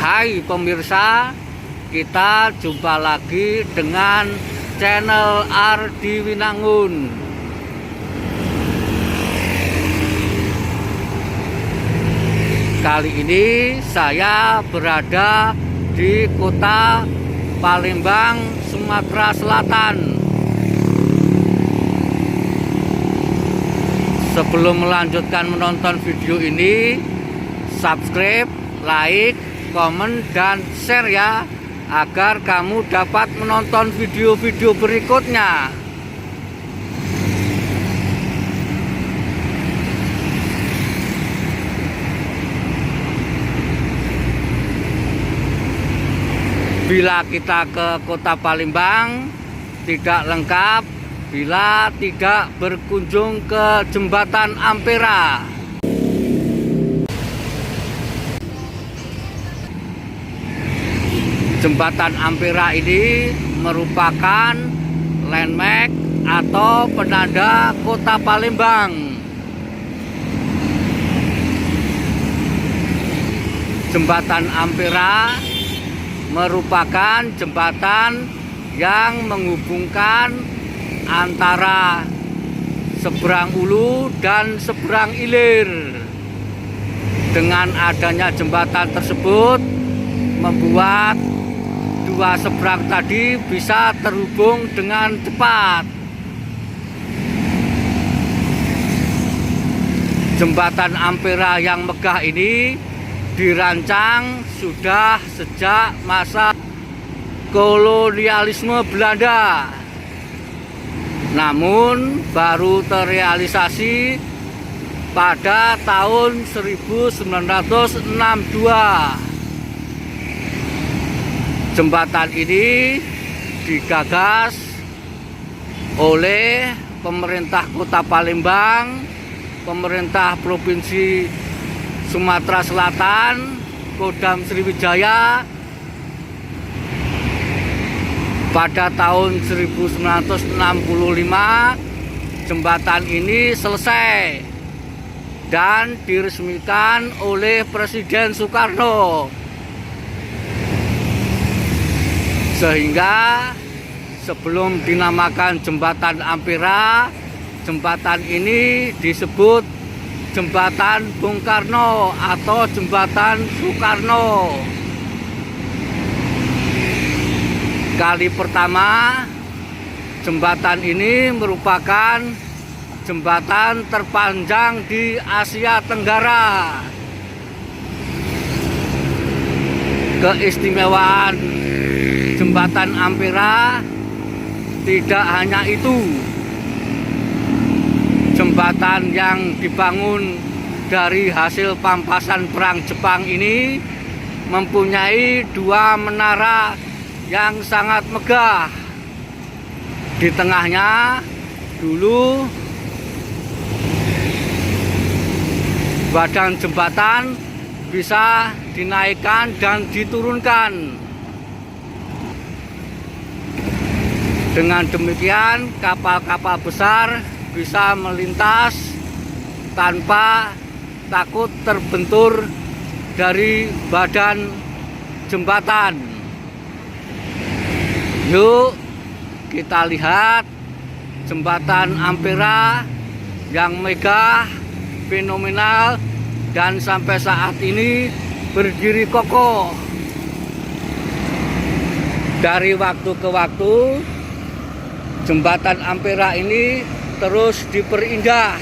Hai pemirsa, kita jumpa lagi dengan channel Ardi Winangun. Kali ini saya berada di kota Palembang, Sumatera Selatan. Sebelum melanjutkan menonton video ini, subscribe, like, komen, dan share ya, agar kamu dapat menonton video-video berikutnya. Bila kita ke kota Palembang, tidak lengkap bila tidak berkunjung ke Jembatan Ampera. Jembatan Ampera ini merupakan landmark atau penanda kota Palembang. Jembatan Ampera merupakan jembatan yang menghubungkan antara seberang Ulu dan seberang Ilir. Dengan adanya jembatan tersebut membuat dua seberang tadi bisa terhubung dengan cepat. Jembatan Ampera yang megah ini dirancang sudah sejak masa kolonialisme Belanda, namun baru terrealisasi pada tahun 1962. Jembatan ini digagas oleh pemerintah Kota Palembang, pemerintah Provinsi Sumatera Selatan, Kodam Sriwijaya pada tahun 1965. Jembatan ini selesai dan diresmikan oleh Presiden Soekarno, sehingga sebelum dinamakan Jembatan Ampera, jembatan ini disebut Jembatan Bung Karno atau Jembatan Soekarno. Kali pertama, jembatan ini merupakan jembatan terpanjang di Asia Tenggara. Keistimewaan Jembatan Ampera tidak hanya itu. Jembatan yang dibangun dari hasil pampasan perang Jepang ini mempunyai dua menara yang sangat megah. Di tengahnya dulu badan jembatan bisa dinaikkan dan diturunkan. Dengan demikian kapal-kapal besar bisa melintas tanpa takut terbentur dari badan jembatan. Yuk kita lihat Jembatan Ampera yang megah, fenomenal, dan sampai saat ini berdiri kokoh. Dari waktu ke waktu Jembatan Ampera ini terus diperindah.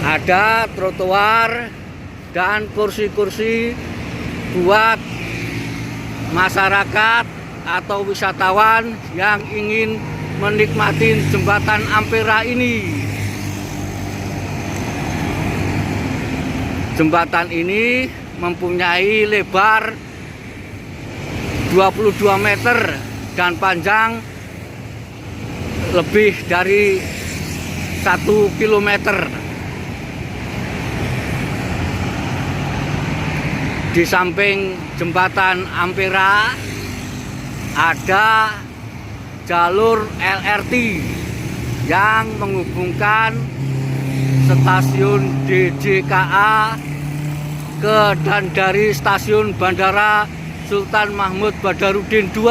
Ada trotoar dan kursi-kursi buat masyarakat atau wisatawan yang ingin menikmati Jembatan Ampera ini. Jembatan ini mempunyai lebar 22 meter dan panjang lebih dari 1 kilometer. Di samping Jembatan Ampera ada jalur LRT yang menghubungkan stasiun DJKA ke dan dari stasiun Bandara Sultan Mahmud Badarudin II.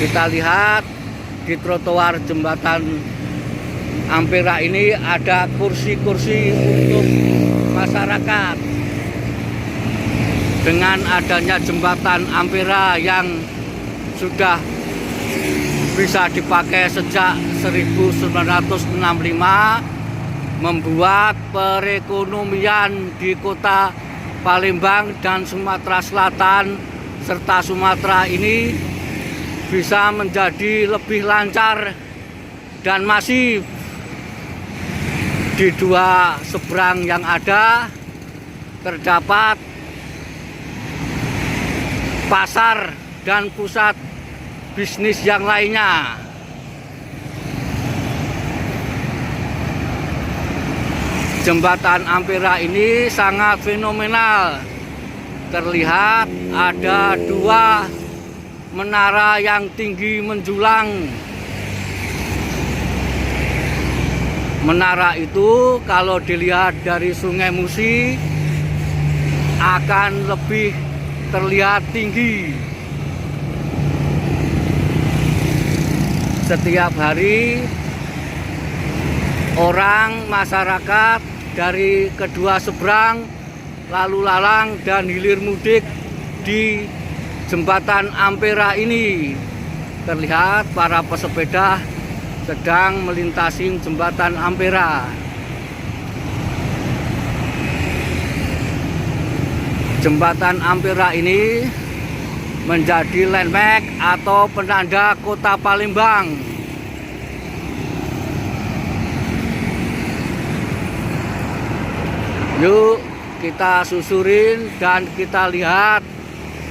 Kita lihat di trotoar jembatan Ampera ini ada kursi-kursi untuk masyarakat. Dengan adanya jembatan Ampera yang sudah bisa dipakai sejak 1965, membuat perekonomian di kota Palembang dan Sumatera Selatan serta Sumatera ini bisa menjadi lebih lancar dan masif. Di dua seberang yang ada terdapat pasar dan pusat bisnis yang lainnya. Jembatan Ampera ini sangat fenomenal. Terlihat ada dua menara yang tinggi menjulang. Menara itu kalau dilihat dari Sungai Musi akan lebih terlihat tinggi. Setiap hari orang, masyarakat dari kedua seberang lalu lalang dan hilir mudik di jembatan Ampera ini. Terlihat para pesepeda sedang melintasi jembatan Ampera. Jembatan Ampera ini menjadi landmark atau penanda kota Palembang. Yuk kita susurin dan kita lihat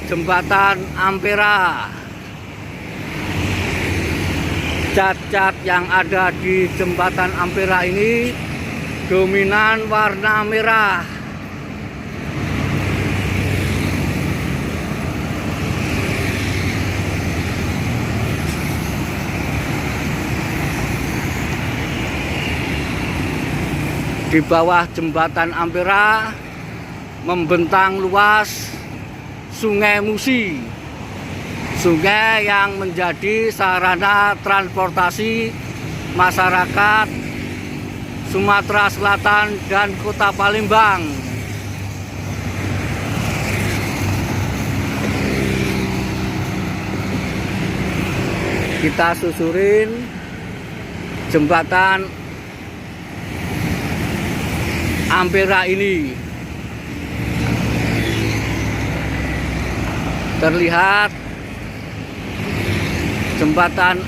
jembatan Ampera. Cat-cat yang ada di jembatan Ampera ini dominan warna merah. Di bawah jembatan Ampera membentang luas Sungai Musi. Sungai yang menjadi sarana transportasi masyarakat Sumatera Selatan dan kota Palembang. Kita susurin jembatan Ampera ini. Terlihat jembatan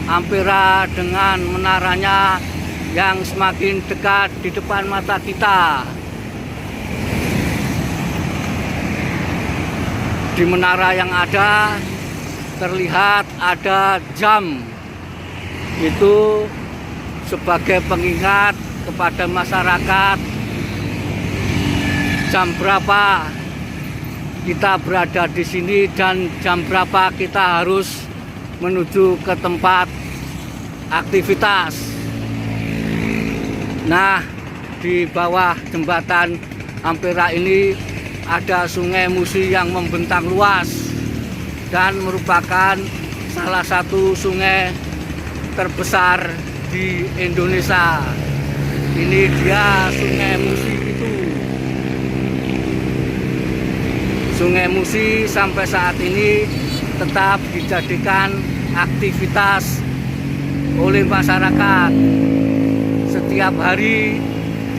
Ampera dengan menaranya yang semakin dekat di depan mata kita. Di menara yang ada terlihat ada jam. Itu sebagai pengingat kepada masyarakat jam berapa kita berada di sini dan jam berapa kita harus menuju ke tempat aktivitas. Nah, di bawah jembatan Ampera ini ada Sungai Musi yang membentang luas dan merupakan salah satu sungai terbesar di Indonesia. Ini dia Sungai Musi itu. Sungai Musi sampai saat ini tetap dijadikan aktivitas oleh masyarakat. Setiap hari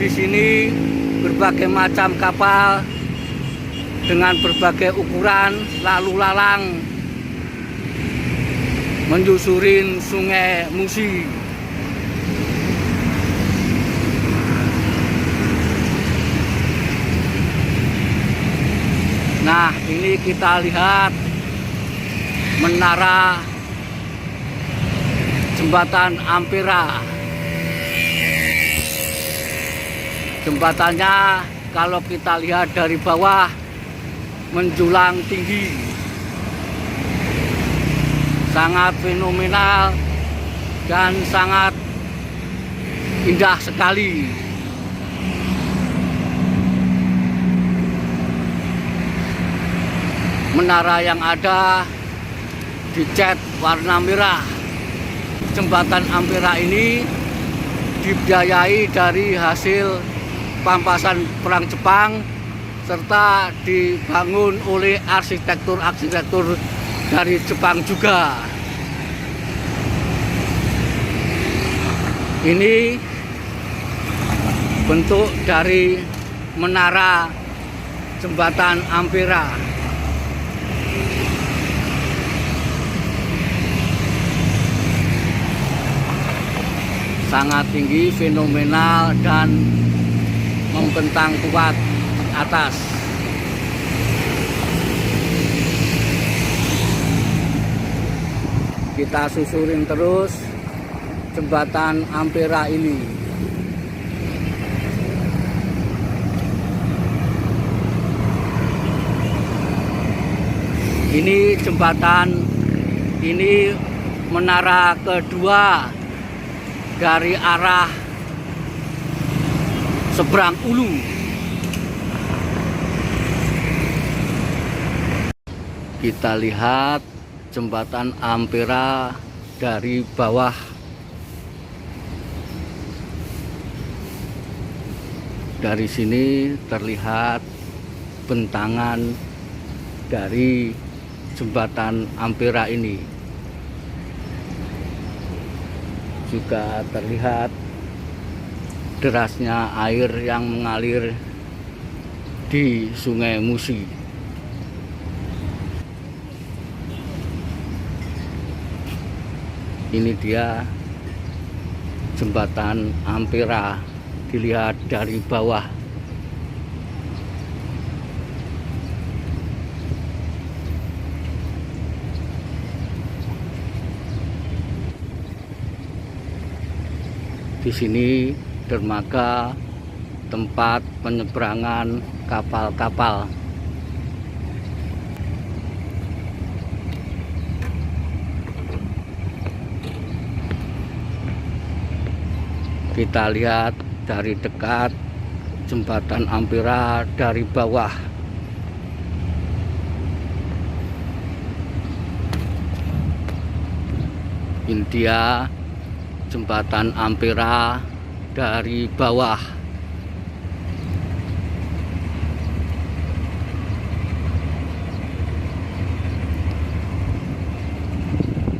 di sini berbagai macam kapal dengan berbagai ukuran lalu lalang menyusurin Sungai Musi. Nah, ini kita lihat menara jembatan Ampera. Jembatannya kalau kita lihat dari bawah menjulang tinggi, sangat fenomenal dan sangat indah sekali. Menara yang ada dicat warna merah. Jembatan Ampera ini dibiayai dari hasil pampasan perang Jepang serta dibangun oleh arsitektur dari Jepang juga. Ini bentuk dari menara jembatan Ampera. Sangat tinggi, fenomenal, dan membentang kuat atas. Kita susurin terus jembatan Ampera ini. Ini jembatan, ini menara kedua dari arah seberang Ulu. Kita lihat jembatan Ampera dari bawah. Dari sini terlihat bentangan dari jembatan Ampera ini. Juga terlihat derasnya air yang mengalir di Sungai Musi. Ini dia jembatan Ampera, dilihat dari bawah. Di sini dermaga tempat penyeberangan kapal-kapal. Kita lihat dari dekat jembatan Ampera dari bawah. Ini dia jembatan Ampera dari bawah.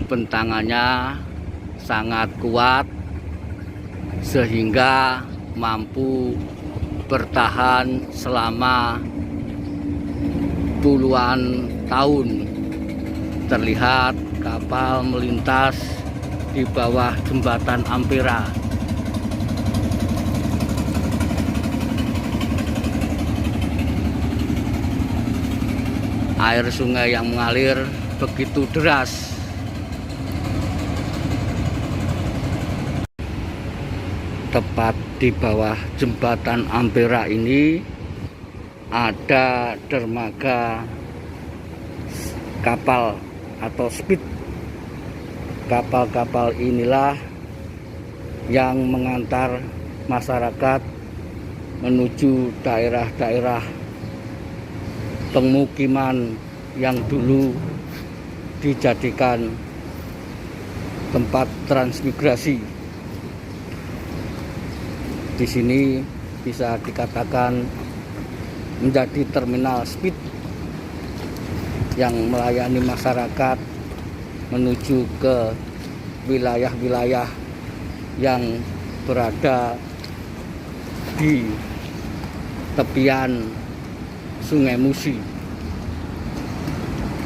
Bentangannya sangat kuat sehingga mampu bertahan selama puluhan tahun. Terlihat kapal melintas di bawah jembatan Ampera. Air sungai yang mengalir begitu deras. Tepat di bawah jembatan Ampera ini ada dermaga kapal atau speed. Kapal-kapal inilah yang mengantar masyarakat menuju daerah-daerah pemukiman yang dulu dijadikan tempat transmigrasi. Di sini bisa dikatakan menjadi terminal speed yang melayani masyarakat menuju ke wilayah-wilayah yang berada di tepian Sungai Musi.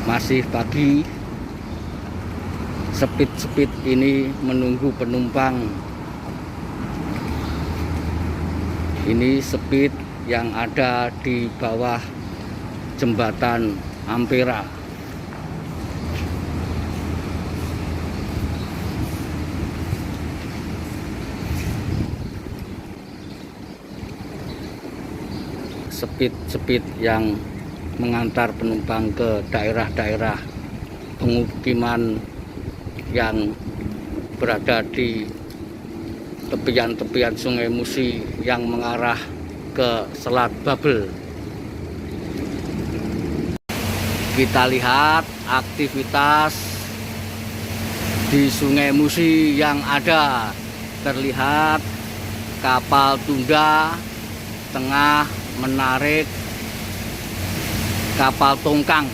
Masih pagi, speed ini menunggu penumpang. Ini speed yang ada di bawah jembatan Ampera. Speed yang mengantar penumpang ke daerah-daerah pemukiman yang berada di tepian-tepian Sungai Musi yang mengarah ke Selat Babel. Kita lihat aktivitas di Sungai Musi yang ada. Terlihat kapal tunda tengah menarik kapal tongkang,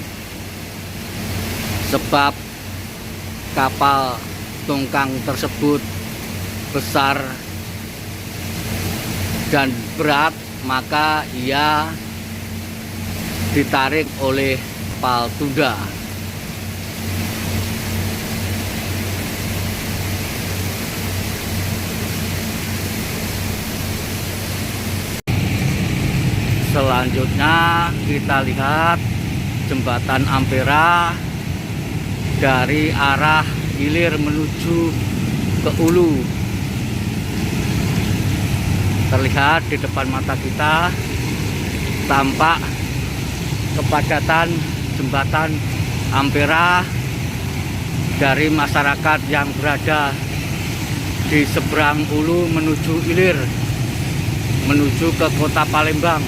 sebab kapal tongkang tersebut besar dan berat, maka ia ditarik oleh kapal tunda. Selanjutnya kita lihat jembatan Ampera dari arah hilir menuju ke hulu. Terlihat di depan mata kita, tampak kepadatan jembatan Ampera dari masyarakat yang berada di seberang hulu menuju hilir, menuju ke kota Palembang.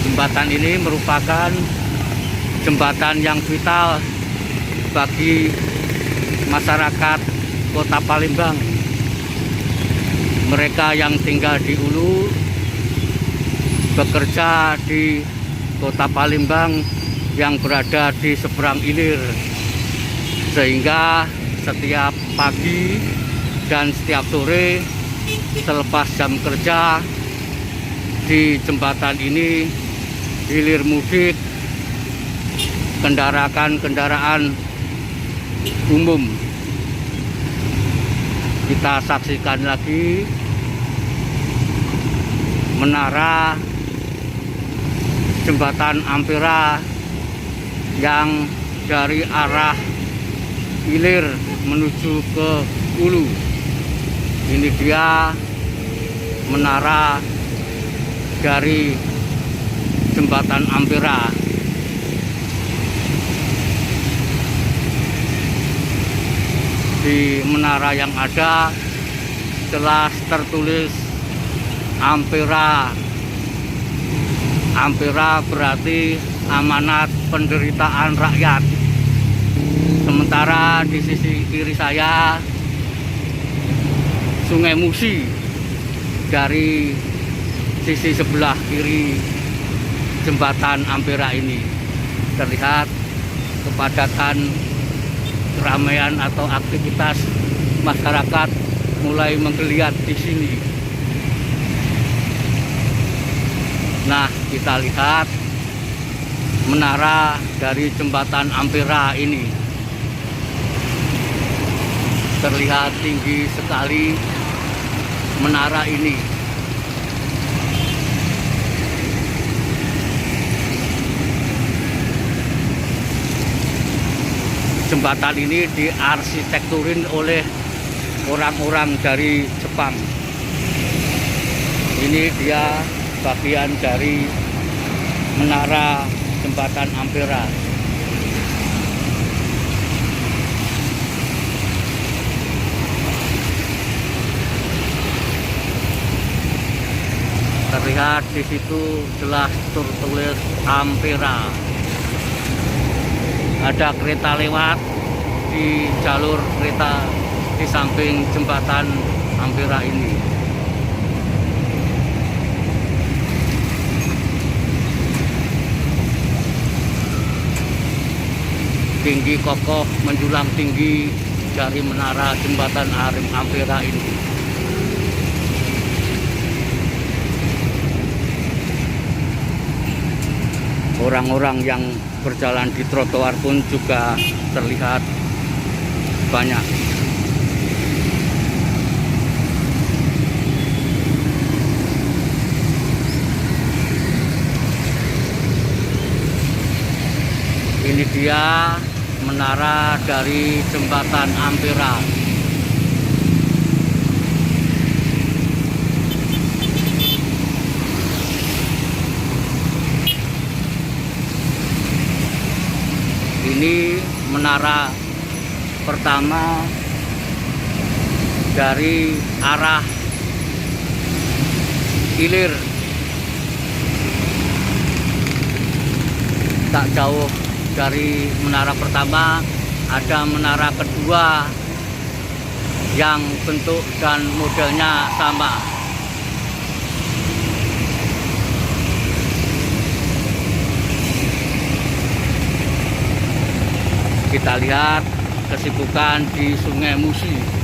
Jembatan ini merupakan jembatan yang vital bagi masyarakat kota Palembang. Mereka yang tinggal di hulu bekerja di kota Palembang yang berada di seberang hilir, sehingga setiap pagi dan setiap sore selepas jam kerja di jembatan ini hilir mudik kendaraan umum. Kita saksikan lagi menara jembatan Ampera yang dari arah hilir menuju ke hulu. Ini dia menara dari jembatan Ampera. Di menara yang ada jelas tertulis Ampera. Ampera berarti amanat penderitaan rakyat. Sementara di sisi kiri saya Sungai Musi, dari sisi sebelah kiri jembatan Ampera ini terlihat kepadatan keramaian atau aktivitas masyarakat mulai menggeliat di sini. Nah, kita lihat menara dari jembatan Ampera ini terlihat tinggi sekali menara ini. Jembatan ini diarsitekturin oleh orang-orang dari Jepang. Ini dia bagian dari menara jembatan Ampera. Terlihat di situ jelas tertulis Ampera. Ada kereta lewat di jalur kereta di samping jembatan Ampera ini. Tinggi kokoh menjulang tinggi dari menara jembatan Ampera ini. Orang-orang yang berjalan di trotoar pun juga terlihat banyak. Ini dia menara dari jembatan Ampera. Ini menara pertama dari arah hilir. Tak jauh dari menara pertama ada menara kedua yang bentuk dan modelnya sama. Kita lihat kesibukan di Sungai Musi.